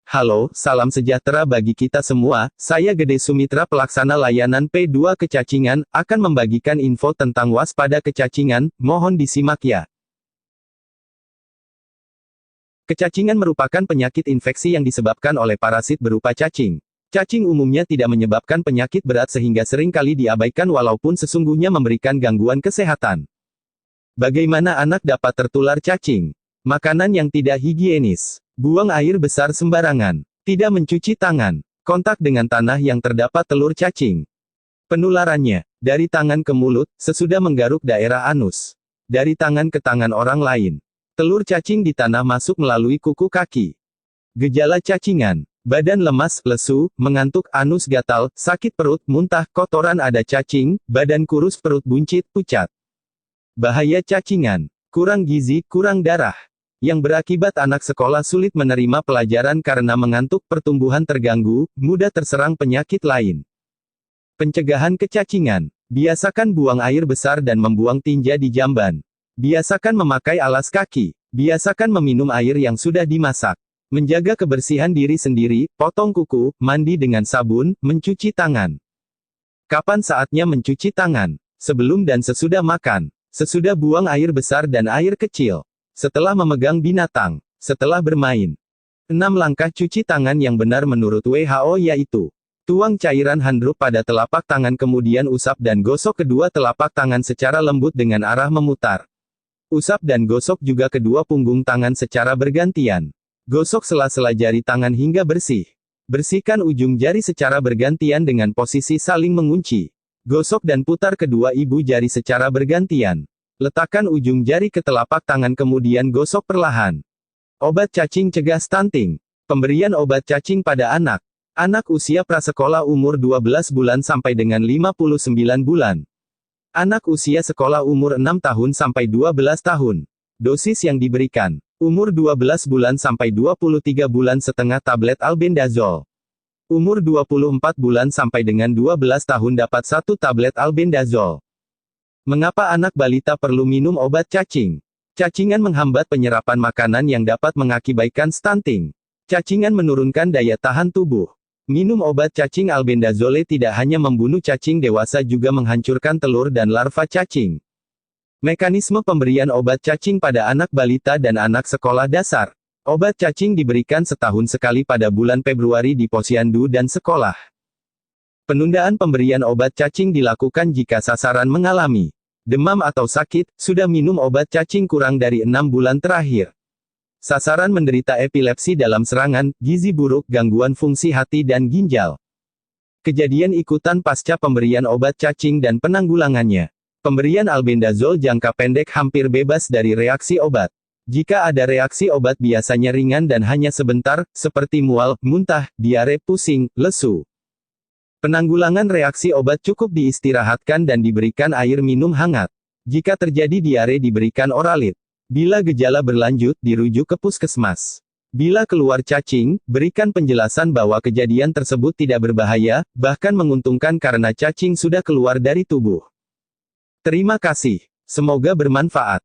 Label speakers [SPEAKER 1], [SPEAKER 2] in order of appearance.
[SPEAKER 1] Halo, salam sejahtera bagi kita semua. Saya Gede Sumitra, pelaksana layanan P2 Kecacingan, akan membagikan info tentang waspada kecacingan. Mohon disimak ya. Kecacingan merupakan penyakit infeksi yang disebabkan oleh parasit berupa cacing. Cacing umumnya tidak menyebabkan penyakit berat sehingga sering kali diabaikan walaupun sesungguhnya memberikan gangguan kesehatan. Bagaimana anak dapat tertular cacing? Makanan yang tidak higienis. Buang air besar sembarangan. Tidak mencuci tangan. Kontak dengan tanah yang terdapat telur cacing. Penularannya, dari tangan ke mulut, sesudah menggaruk daerah anus. Dari tangan ke tangan orang lain. Telur cacing di tanah masuk melalui kuku kaki. Gejala cacingan. Badan lemas, lesu, mengantuk, anus gatal, sakit perut, muntah, kotoran ada cacing, badan kurus, perut buncit, pucat. Bahaya cacingan. Kurang gizi, kurang darah. Yang berakibat anak sekolah sulit menerima pelajaran karena mengantuk, pertumbuhan terganggu, mudah terserang penyakit lain. Pencegahan kecacingan. Biasakan buang air besar dan membuang tinja di jamban. Biasakan memakai alas kaki. Biasakan meminum air yang sudah dimasak. Menjaga kebersihan diri sendiri, potong kuku, mandi dengan sabun, mencuci tangan. Kapan saatnya mencuci tangan? Sebelum dan sesudah makan. Sesudah buang air besar dan air kecil. Setelah memegang binatang. Setelah bermain. 6 langkah cuci tangan yang benar menurut WHO yaitu: tuang cairan handuk pada telapak tangan kemudian usap dan gosok kedua telapak tangan secara lembut dengan arah memutar. Usap dan gosok juga kedua punggung tangan secara bergantian. Gosok sela-sela jari tangan hingga bersih. Bersihkan ujung jari secara bergantian dengan posisi saling mengunci. Gosok dan putar kedua ibu jari secara bergantian. Letakkan ujung jari ke telapak tangan kemudian gosok perlahan. Obat cacing cegah stunting. Pemberian obat cacing pada anak. Anak usia prasekolah umur 12 bulan sampai dengan 59 bulan. Anak usia sekolah umur 6 tahun sampai 12 tahun. Dosis yang diberikan. Umur 12 bulan sampai 23 bulan setengah tablet albendazol. Umur 24 bulan sampai dengan 12 tahun dapat 1 tablet albendazol. Mengapa anak balita perlu minum obat cacing? Cacingan menghambat penyerapan makanan yang dapat mengakibatkan stunting. Cacingan menurunkan daya tahan tubuh. Minum obat cacing albendazole tidak hanya membunuh cacing dewasa juga menghancurkan telur dan larva cacing. Mekanisme pemberian obat cacing pada anak balita dan anak sekolah dasar. Obat cacing diberikan setahun sekali pada bulan Februari di posyandu dan sekolah. Penundaan pemberian obat cacing dilakukan jika sasaran mengalami demam atau sakit, sudah minum obat cacing kurang dari 6 bulan terakhir. Sasaran menderita epilepsi dalam serangan, gizi buruk, gangguan fungsi hati dan ginjal. Kejadian ikutan pasca pemberian obat cacing dan penanggulangannya. Pemberian albendazol jangka pendek hampir bebas dari reaksi obat. Jika ada reaksi obat biasanya ringan dan hanya sebentar, seperti mual, muntah, diare, pusing, lesu. Penanggulangan reaksi obat cukup diistirahatkan dan diberikan air minum hangat. Jika terjadi diare diberikan oralit. Bila gejala berlanjut, dirujuk ke puskesmas. Bila keluar cacing, berikan penjelasan bahwa kejadian tersebut tidak berbahaya, bahkan menguntungkan karena cacing sudah keluar dari tubuh. Terima kasih. Semoga bermanfaat.